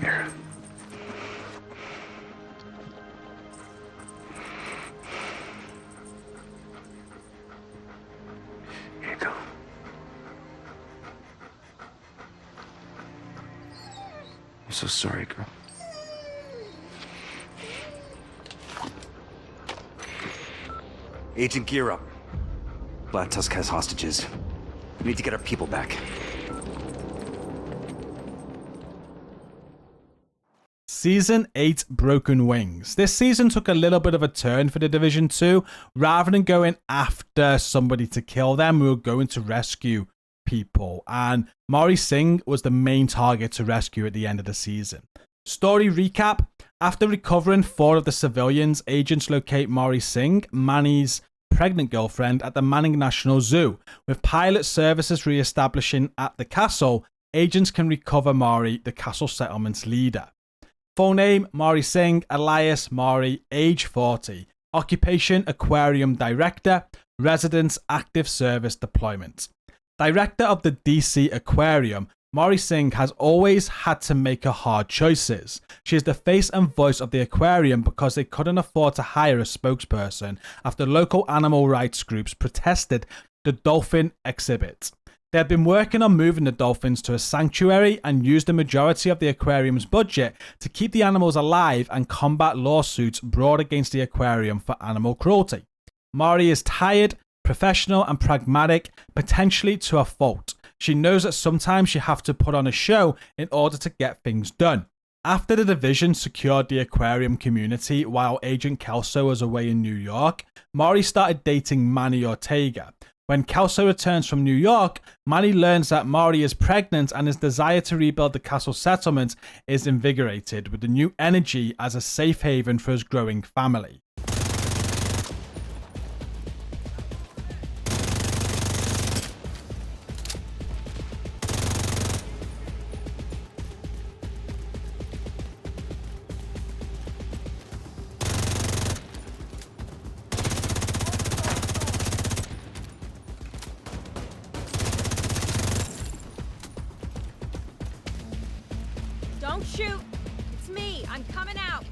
Here. Here you go. I'm so sorry, girl. Agent, gear up. Black Tusk has hostages. We need to get our people back. Season 8 Broken Wings. This season took a little bit of a turn for the Division 2. Rather than going after somebody to kill them, we were going to rescue people. And Maury Singh was the main target to rescue at the end of the season. Story recap. After recovering 4 of the civilians, agents locate Maury Singh, Manny's pregnant girlfriend, at the Manning National Zoo. With pilot services re-establishing at the castle, agents can recover Maury, the castle settlement's leader. Full name, Maury Singh, alias Maury, age 40. Occupation, aquarium director. Residence, active service deployment. Director of the DC Aquarium, Maury Singh has always had to make her hard choices. She is the face and voice of the aquarium because they couldn't afford to hire a spokesperson after local animal rights groups protested the dolphin exhibit. They had been working on moving the dolphins to a sanctuary and used the majority of the aquarium's budget to keep the animals alive and combat lawsuits brought against the aquarium for animal cruelty. Maury is tired, professional and pragmatic, potentially to a fault. She knows that sometimes you have to put on a show in order to get things done. After the Division secured the aquarium community while Agent Kelso was away in New York, Maury started dating Manny Ortega. When Kelso returns from New York, Manny learns that Maury is pregnant and his desire to rebuild the castle settlement is invigorated with the new energy as a safe haven for his growing family. Don't shoot! It's me! I'm coming out!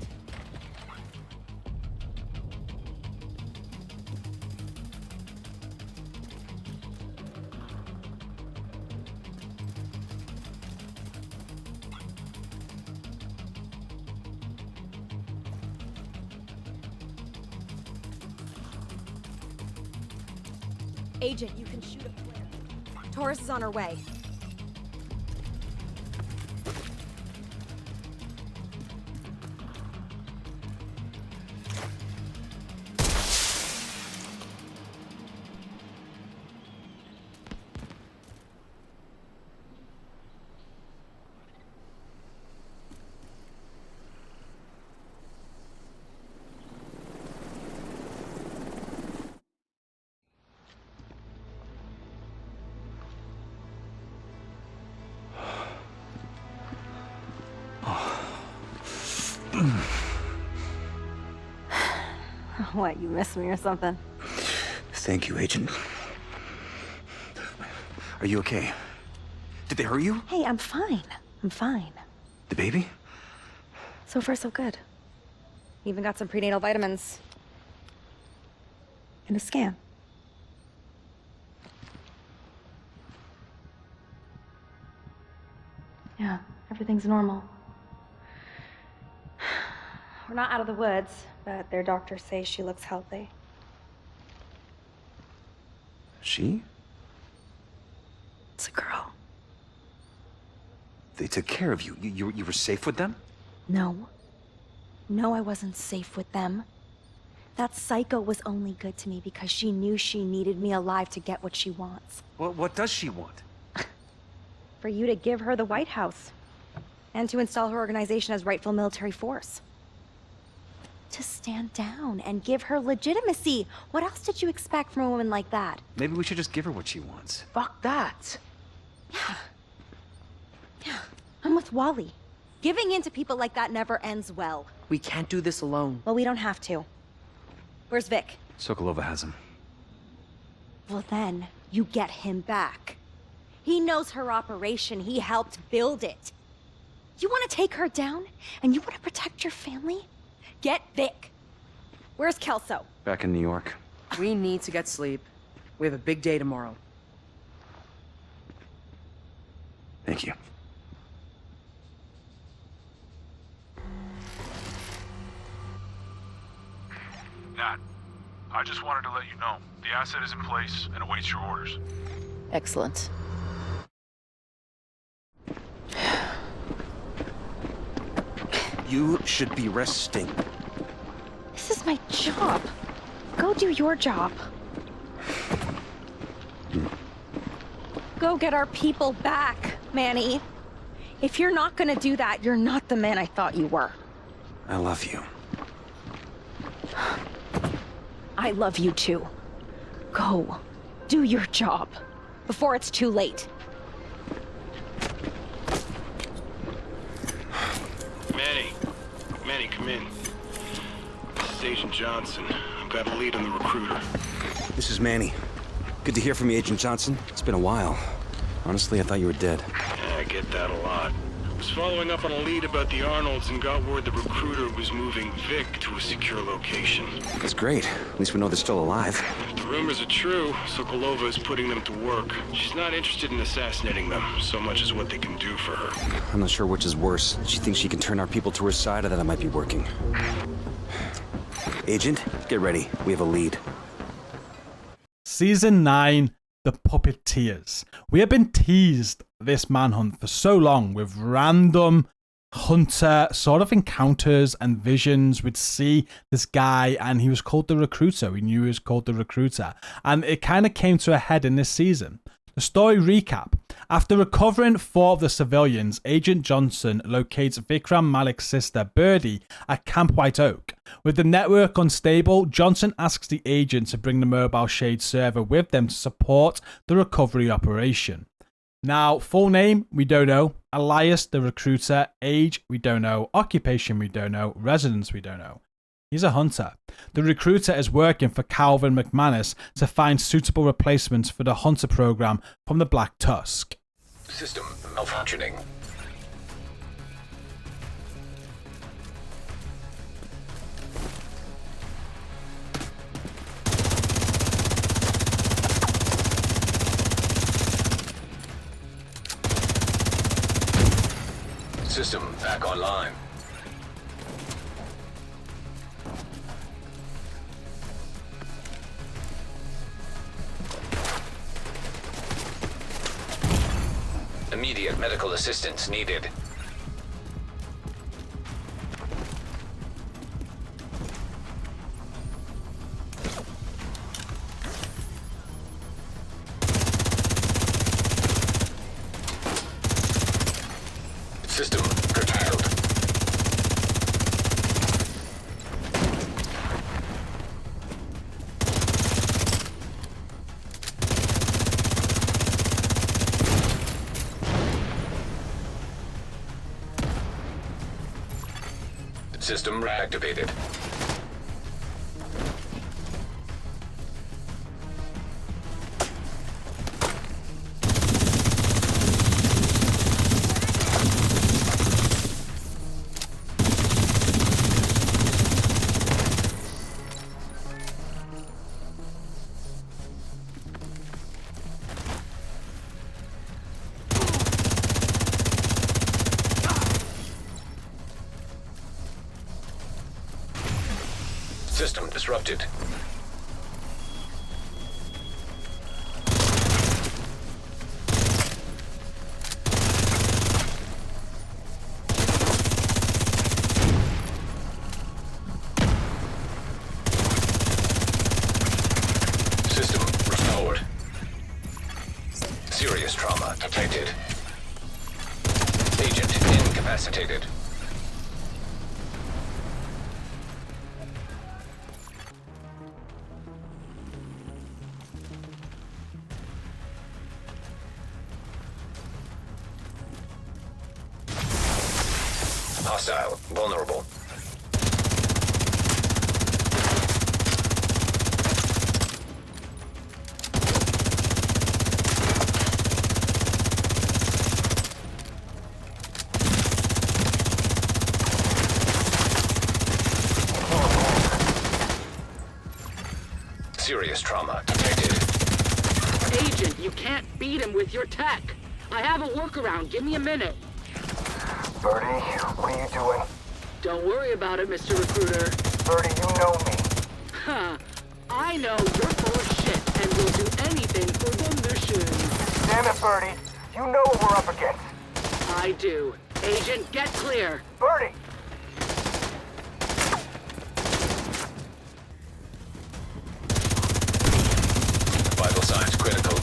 Agent, you can shoot a flare. Taurus is on her way. What, you miss me or something? Thank you, Agent. Are you okay? Did they hurt you? Hey, I'm fine. I'm fine. The baby? So far, so good. Even got some prenatal vitamins. And a scan. Yeah, everything's normal. We're not out of the woods, but their doctors say she looks healthy. She? It's a girl. They took care of you. You were safe with them? No. No, I wasn't safe with them. That psycho was only good to me because she knew she needed me alive to get what she wants. What does she want? For you to give her the White House. And to install her organization as rightful military force. To stand down and give her legitimacy. What else did you expect from a woman like that? Maybe we should just give her what she wants. Fuck that. Yeah, I'm with Wally. Giving in to people like that never ends well. We can't do this alone. Well, we don't have to. Where's Vic? Sokolova has him. Well then, you get him back. He knows her operation. He helped build it. You want to take her down? And you want to protect your family? Get Vic. Where's Kelso? Back in New York. We need to get sleep. We have a big day tomorrow. Thank you. Nat, I just wanted to let you know. The asset is in place and awaits your orders. Excellent. You should be resting. This is my job. Go do your job. Go get our people back, Manny. If you're not gonna do that, you're not the man I thought you were. I love you. I love you too. Go. Do your job. Before it's too late. Manny, come in. This is Agent Johnson. I've got a lead on the recruiter. This is Manny. Good to hear from you, Agent Johnson. It's been a while. Honestly, I thought you were dead. Yeah, I get that a lot. I was following up on a lead about the Arnolds and got word the recruiter was moving Vic to a secure location. That's great. At least we know they're still alive. If the rumors are true, Sokolova is putting them to work. She's not interested in assassinating them so much as what they can do for her. I'm not sure which is worse. She thinks she can turn our people to her side, or that it might be working. Agent, get ready. We have a lead. Season 9, The Puppeteers. We have been teased this manhunt for so long with random hunter sort of encounters and visions. We'd see this guy and he was called the Recruiter. We knew he was called the Recruiter. And it kind of came to a head in this season. The story recap. After recovering 4 of the civilians, Agent Johnson locates Vikram Malik's sister, Birdie, at Camp White Oak. With the network unstable, Johnson asks the agent to bring the mobile shade server with them to support the recovery operation. Now, full name, we don't know. Alias, the Recruiter. Age, we don't know. Occupation, we don't know. Residence, we don't know. He's a hunter. The Recruiter is working for Calvin McManus to find suitable replacements for the hunter program from the Black Tusk. System malfunctioning. System back online. Immediate medical assistance needed. System curtailed. System reactivated. System disrupted. System restored. Serious trauma detected. Agent incapacitated. Hostile, vulnerable. Serious trauma detected. Agent, you can't beat him with your tech. I have a workaround. Give me a minute. Birdie, what are you doing? Don't worry about it, Mr. Recruiter. Birdie, you know me. Huh. I know you're full of shit and will do anything for the mission. Damn it, Birdie. You know what we're up against. I do. Agent, get clear. Birdie! Vital signs critical.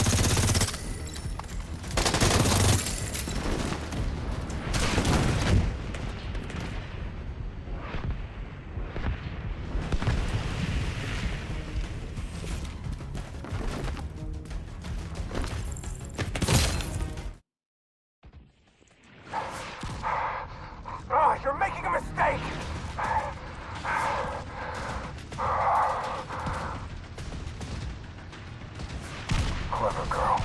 Oh, you're making a mistake! Clever girl.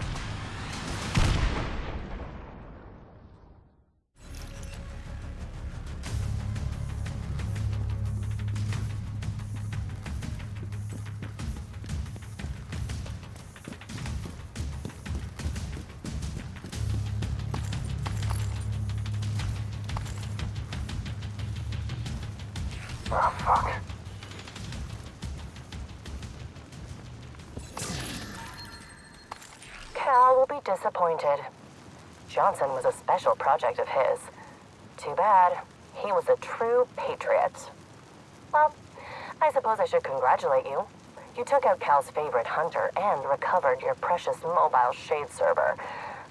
Oh, fuck. Cal will be disappointed. Johnson was a special project of his. Too bad. He was a true patriot. Well, I suppose I should congratulate you. You took out Cal's favorite hunter and recovered your precious mobile shade server.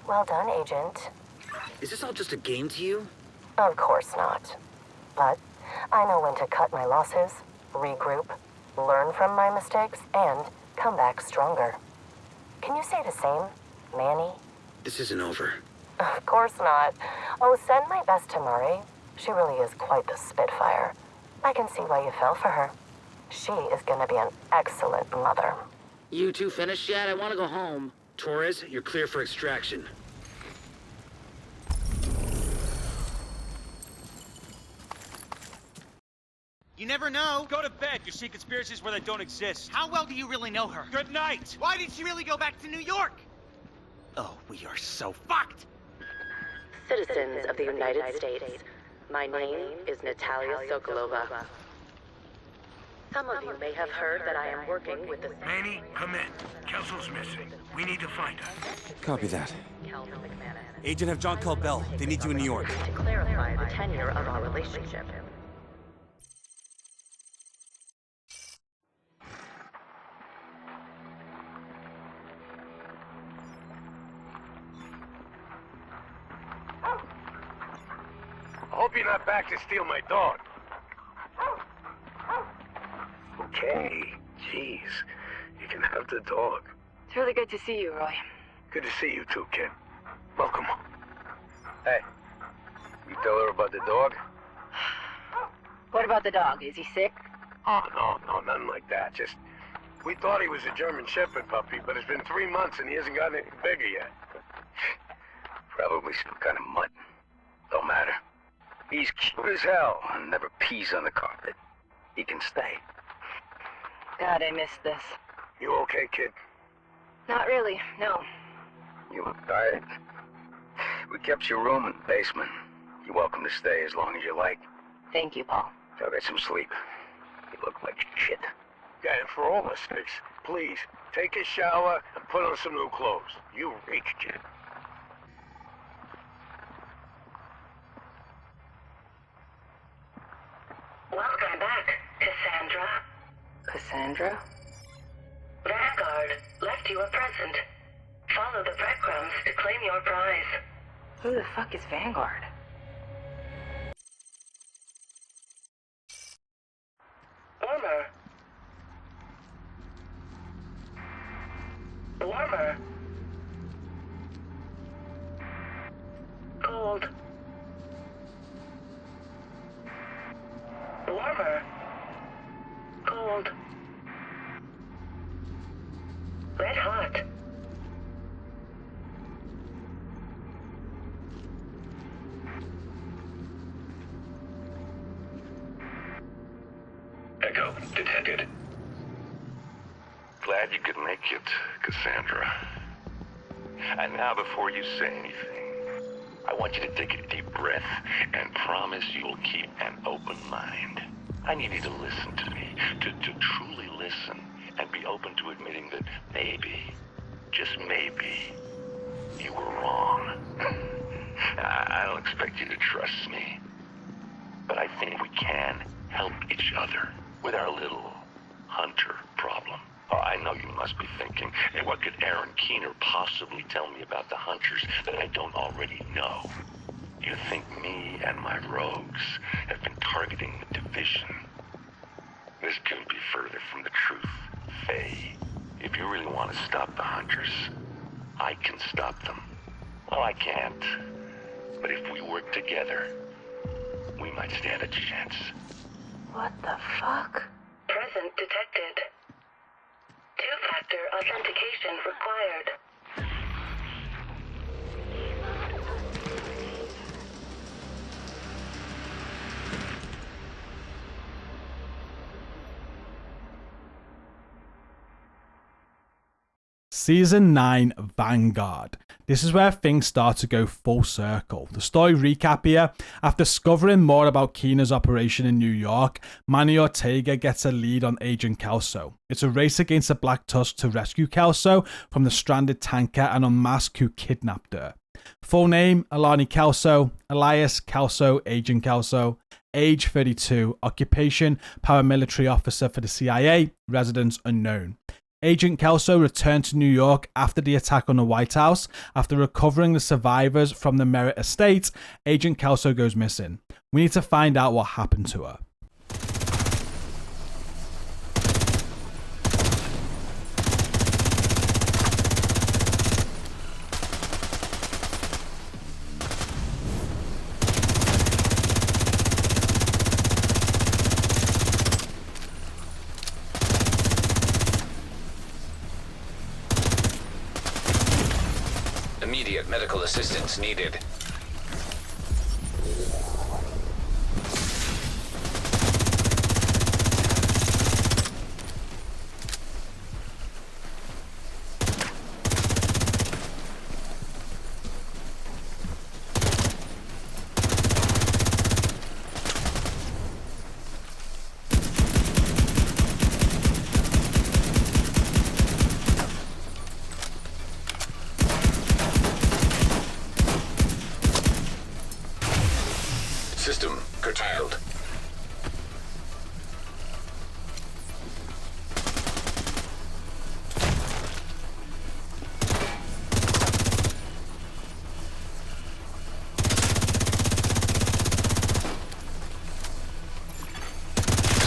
Well done, Agent. Is this all just a game to you? Of course not. But I know when to cut my losses, regroup, learn from my mistakes, and come back stronger. Can you say the same, Manny? This isn't over. Of course not. Oh, send my best to Murray. She really is quite the spitfire. I can see why you fell for her. She is gonna be an excellent mother. You two finished yet? I want to go home. Torres, you're clear for extraction. You never know. Go to bed. You see conspiracies where they don't exist. How well do you really know her? Good night. Why did she really go back to New York? Oh, we are so fucked. Citizens of the United States, my name is Natalia Sokolova. Some of you may have heard that I am working with the... Manny, come in. Kelso's missing. We need to find her. Copy that. Agent, have John call Bell. They need you in New York. To clarify the tenure of our relationship. I hope you're not back to steal my dog. Okay, jeez. You can have the dog. It's really good to see you, Roy. Good to see you too, kid. Welcome. Hey, you tell her about the dog? What about the dog? Is he sick? Oh, no, nothing like that. Just, we thought he was a German Shepherd puppy, but it's been 3 months and he hasn't gotten any bigger yet. Probably some kind of mutt. Don't matter. He's cute as hell and never pees on the carpet. He can stay. God, I missed this. You okay, kid? Not really, no. You look tired. We kept your room in the basement. You're welcome to stay as long as you like. Thank you, Paul. Go get some sleep. You look like shit. Yeah, and for all our sakes, please, take a shower and put on some new clothes. You reached it. Welcome back, Cassandra. Cassandra? Vanguard left you a present. Follow the breadcrumbs to claim your prize. Who the fuck is Vanguard? Warmer. Warmer. Cold. Warmer. Cold. Red hot. Echo detected. Glad you could make it, Cassandra. And now, before you say anything, I want you to take a deep breath and promise you'll keep an open mind. I need you to listen to me, to truly listen, and be open to admitting that maybe, just maybe, you were wrong. I don't expect you to trust me, but I think we can help each other with our little Hunter problem. Oh, I know you must be thinking, hey, what could Aaron Keener possibly tell me about the Hunters that I don't already know? You think me and my rogues have been targeting the division? This couldn't be further from the truth, Faye. If you really want to stop the Hunters, I can stop them. Well, I can't. But if we work together, we might stand a chance. What the fuck? Present detected. Two-factor authentication required. Season 9 Vanguard. This is where things start to go full circle. The story recap here. After discovering more about Keener's operation in New York, Manny Ortega gets a lead on Agent Kelso. It's a race against the Black Tusk to rescue Kelso from the stranded tanker and unmask who kidnapped her. Full name, Alani Kelso, alias Kelso, Agent Kelso, age 32, occupation, paramilitary officer for the CIA, residence unknown. Agent Kelso returned to New York after the attack on the White House. After recovering the survivors from the Merritt estate, Agent Kelso goes missing. We need to find out what happened to her. Immediate medical assistance needed. System curtailed.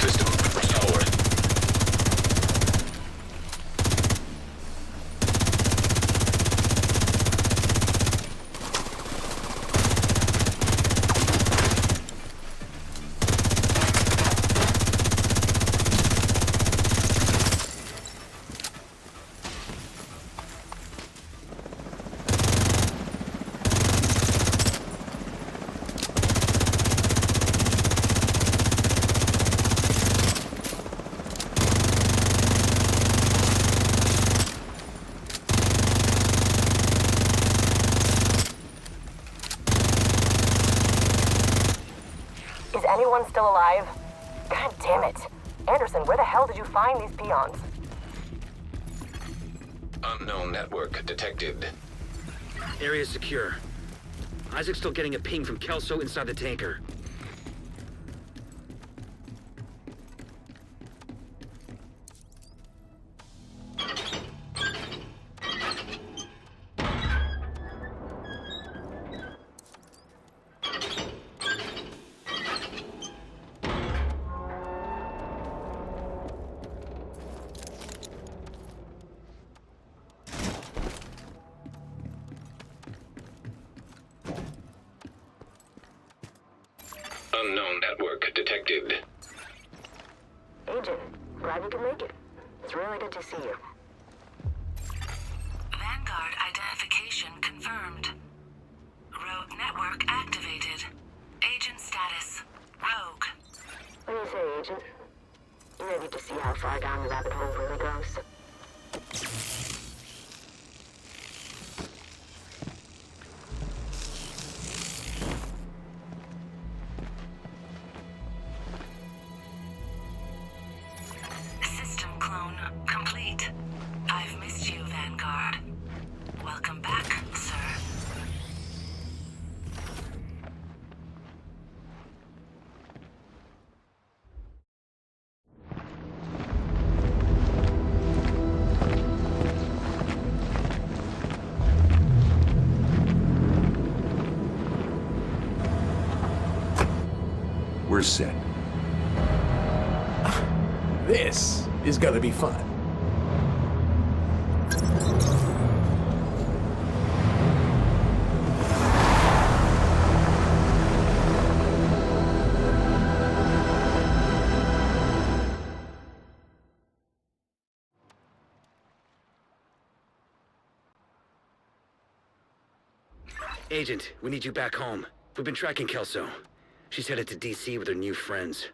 System restored. Is anyone still alive? God damn it. Anderson, where the hell did you find these peons? Unknown network detected. Area secure. Isaac's still getting a ping from Kelso inside the tanker. Unknown network detected. Agent, glad you can make it. It's really good to see you. Vanguard identification confirmed. Rogue network activated. Agent status, Rogue. What do you say, Agent? You ready to see how far down the rabbit hole really goes? System clone complete. I've missed you, Vanguard. Welcome back, sir. We're set. This is gonna be fun. Agent, we need you back home. We've been tracking Kelso. She's headed to DC with her new friends.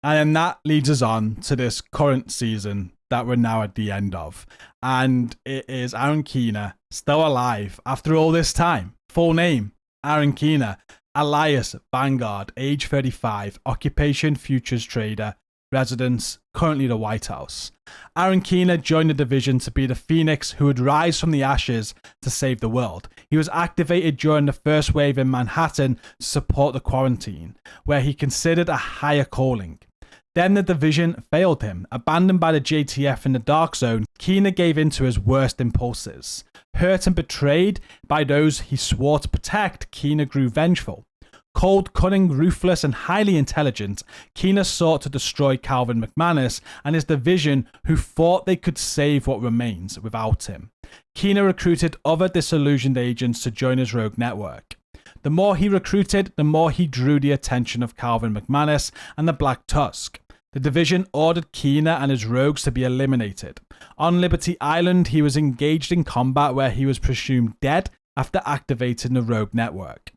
And then that leads us on to this current season that we're now at the end of. And it is Aaron Keener, still alive after all this time. Full name, Aaron Keener, alias Vanguard, age 35, occupation futures trader, residence currently the White House. Aaron Keener joined the division to be the phoenix who would rise from the ashes to save the world. He was activated during the first wave in Manhattan to support the quarantine, where he considered a higher calling. Then the division failed him. Abandoned by the JTF in the Dark Zone, Keener gave in to his worst impulses. Hurt and betrayed by those he swore to protect, Keener grew vengeful. Cold, cunning, ruthless, and highly intelligent, Keener sought to destroy Calvin McManus and his division, who thought they could save what remains without him. Keener recruited other disillusioned agents to join his rogue network. The more he recruited, the more he drew the attention of Calvin McManus and the Black Tusk. The division ordered Keener and his rogues to be eliminated. On Liberty Island, he was engaged in combat where he was presumed dead after activating the rogue network.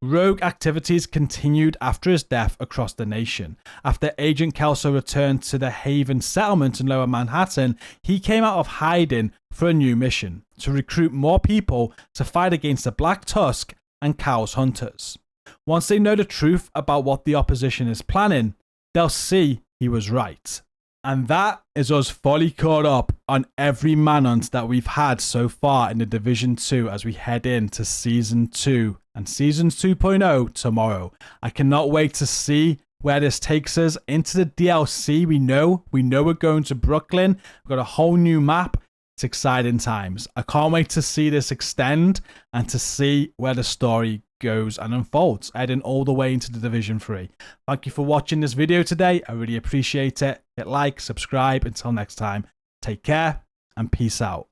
Rogue activities continued after his death across the nation. After Agent Kelso returned to the Haven settlement in Lower Manhattan, he came out of hiding for a new mission, to recruit more people to fight against the Black Tusk and Chaos Hunters. Once they know the truth about what the opposition is planning, they'll see he was right. And that is us fully caught up on every manhunt that we've had so far in the Division 2 as we head into Season 2 and Season 2.0 tomorrow. I cannot wait to see where this takes us into the DLC. We know we're going to Brooklyn. We've got a whole new map. It's exciting times. I can't wait to see this extend and to see where the story goes and unfolds, heading all the way into the Division 3. Thank you for watching this video today. I really appreciate it. Hit like, subscribe. Until next time, take care and peace out.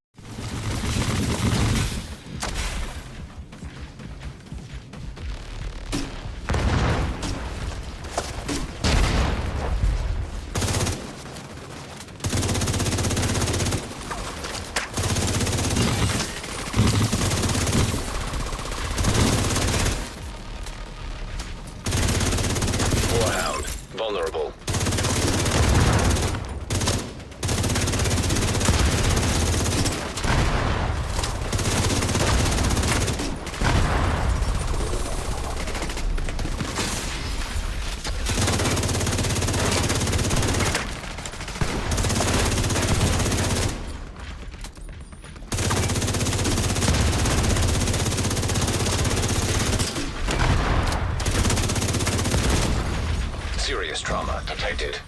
Vulnerable. detected.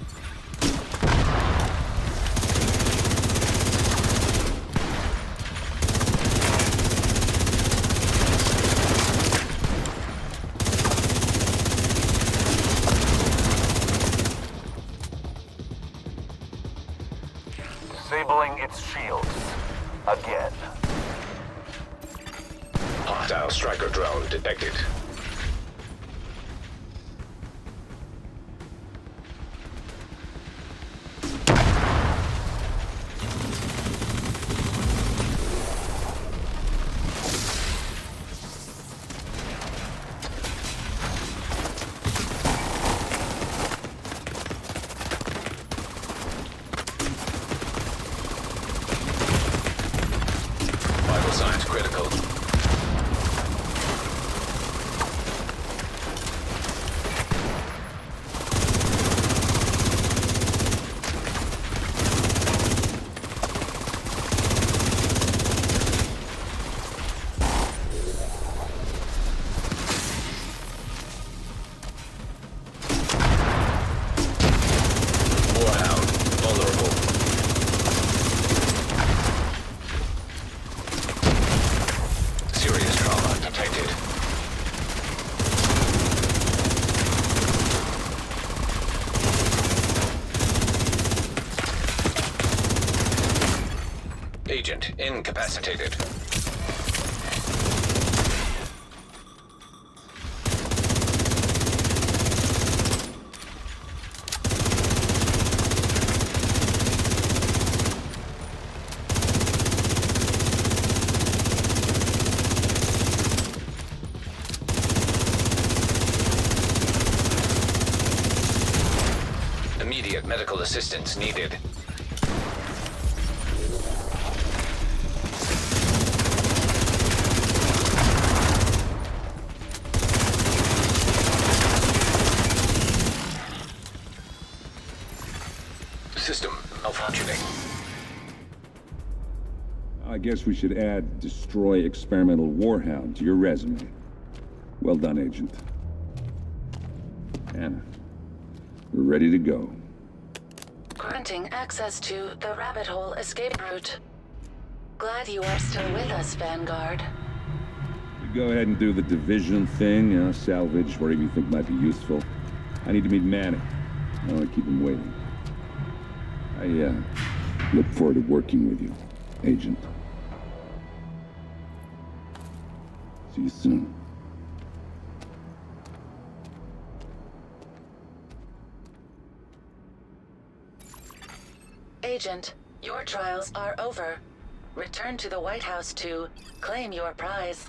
Disabling its shields. Again. Hostile striker drone detected. Vital signs critical. Warhound vulnerable. Serious trauma detected. Agent incapacitated. Immediate medical assistance needed. System malfunctioning. I guess we should add destroy experimental warhound to your resume. Well done, Agent. Anna, we're ready to go. Granting access to the rabbit hole escape route. Glad you are still with us, Vanguard. You go ahead and do the division thing, salvage whatever you think might be useful. I need to meet Manning. I don't want to keep him waiting. I look forward to working with you, Agent. See you soon. Agent, your trials are over. Return to the White House to claim your prize.